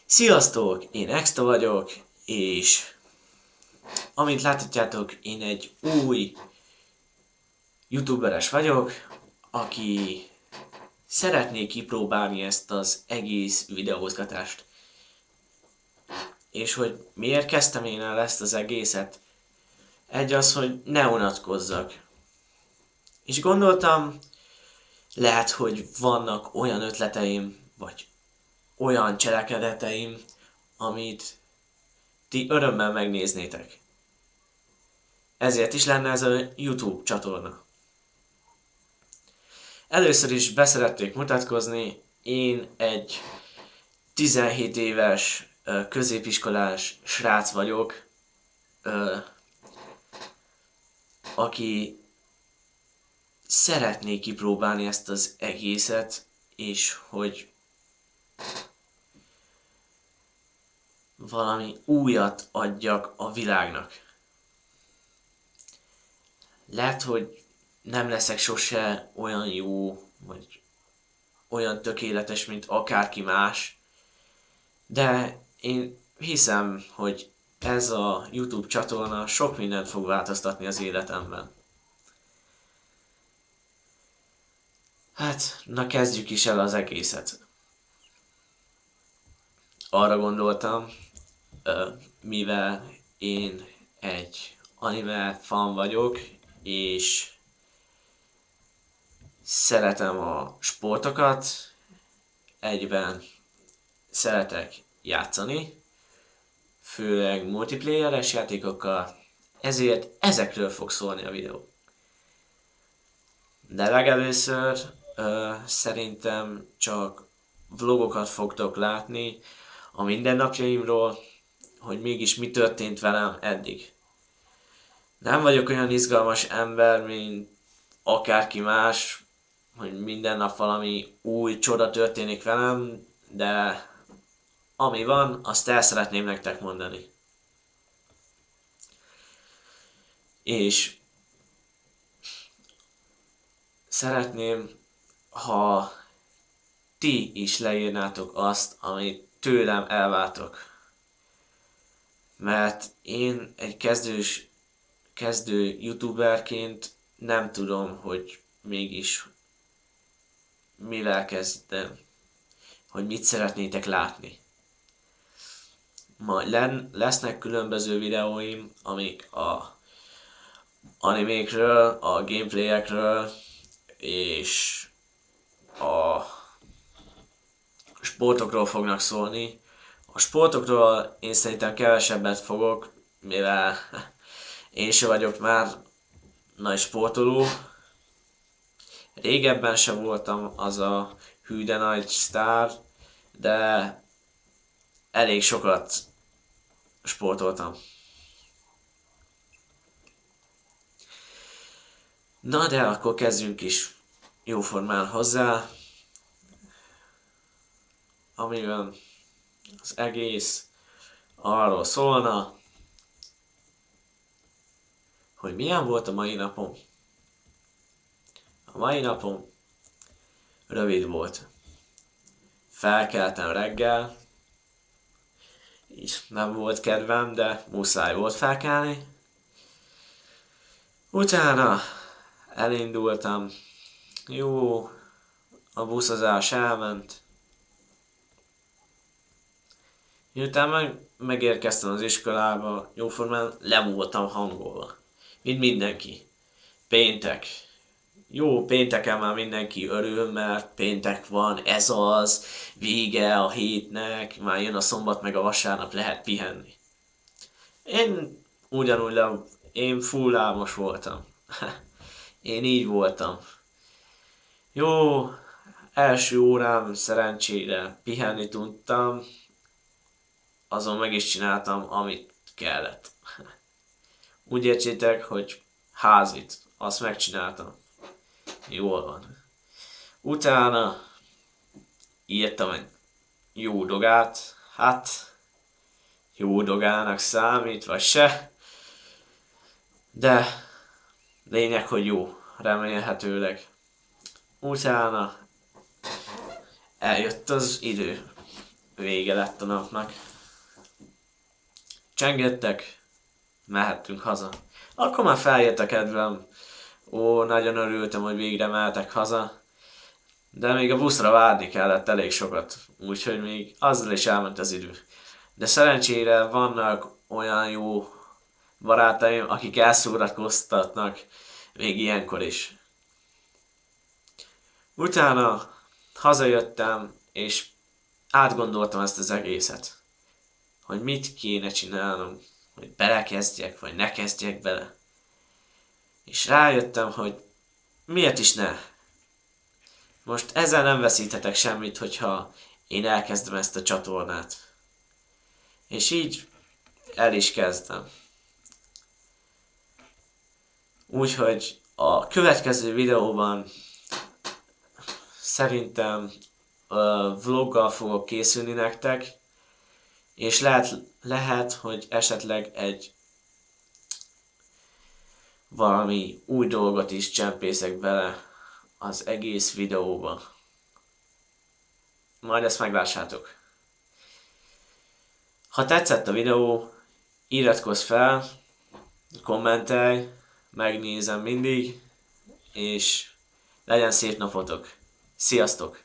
Sziasztok! Én Extra vagyok, és amint láthatjátok, én egy új youtuberes vagyok, aki szeretné kipróbálni ezt az egész videózgatást. És hogy miért kezdtem én el ezt az egészet? Egy az, hogy ne unatkozzak. És gondoltam, lehet, hogy vannak olyan ötleteim, vagy olyan cselekedeteim, amit ti örömmel megnéznétek. Ezért is lenne ez a YouTube csatorna. Először is beszeretnék mutatkozni, én egy 17 éves középiskolás srác vagyok, aki szeretné kipróbálni ezt az egészet, és hogy valami újat adjak a világnak. Lehet, hogy nem leszek sose olyan jó, vagy olyan tökéletes, mint akárki más, de én hiszem, hogy ez a YouTube csatorna sok mindent fog változtatni az életemben. Hát, na kezdjük is el az egészet. Arra gondoltam, mivel én egy anime fan vagyok, és szeretem a sportokat, egyben szeretek játszani, főleg multiplayeres játékokkal, ezért ezekről fog szólni a videó. De legelőször szerintem csak vlogokat fogtok látni a mindennapjaimról, hogy mégis mi történt velem eddig. Nem vagyok olyan izgalmas ember, mint akárki más, hogy minden nap valami új csoda történik velem, de ami van, azt el szeretném nektek mondani. És szeretném, ha ti is leírnátok azt, amit tőlem elvártok. Mert én egy kezdő youtuberként nem tudom, hogy mégis mivel kezdem, hogy mit szeretnétek látni. Majd lesznek különböző videóim, amik a animékről, a gameplayekről és a sportokról fognak szólni. A sportokról én szerintem kevesebbet fogok, mivel én se vagyok már nagy sportoló. Régebben se voltam az a hű de nagy sztár, de elég sokat sportoltam. Na de akkor kezdjünk is jóformán hozzá, amiben az egész arról szólna, hogy milyen volt a mai napom. A mai napom rövid volt. Felkeltem reggel, és nem volt kedvem, de muszáj volt felkelni. Utána elindultam, jó, a buszozás elment. Miután megérkeztem az iskolába, jóformán le voltam hangolva. Mint mindenki. Péntek. Jó, pénteken már mindenki örül, mert péntek van, ez az, vége a hétnek, már jön a szombat meg a vasárnap, lehet pihenni. Én ugyanúgy én full álmos voltam. Én így voltam. Jó, első órám szerencsére pihenni tudtam, azon meg is csináltam, amit kellett. Úgy értsétek, hogy házit, azt megcsináltam. Jól van. Utána írtam egy jó dogát, hát jó dogának számít, vagy se, de lényeg, hogy jó, remélhetőleg. Utána eljött az idő. vége lett a napnak. Csengettek, mehettünk haza. Akkor már feljött a kedvem. Ó, nagyon örültem, hogy végre mehetek haza. De még a buszra várni kellett elég sokat, úgyhogy még azzal is elment az idő. De szerencsére vannak olyan jó barátaim, akik elszórakoztatnak még ilyenkor is. Utána hazajöttem, és átgondoltam ezt az egészet. Hogy mit kéne csinálnom, hogy belekezdjek, vagy ne kezdjek bele. És rájöttem, hogy miért is ne. Most ezzel nem veszíthetek semmit, hogyha én elkezdem ezt a csatornát. És így el is kezdem. Úgyhogy a következő videóban szerintem vloggal fogok készülni nektek, és lehet, hogy esetleg egy valami új dolgot is csempészek bele az egész videóba. Majd ezt meglássátok. Ha tetszett a videó, iratkozz fel, kommentelj, megnézem mindig, és legyen szép napotok. Sziasztok!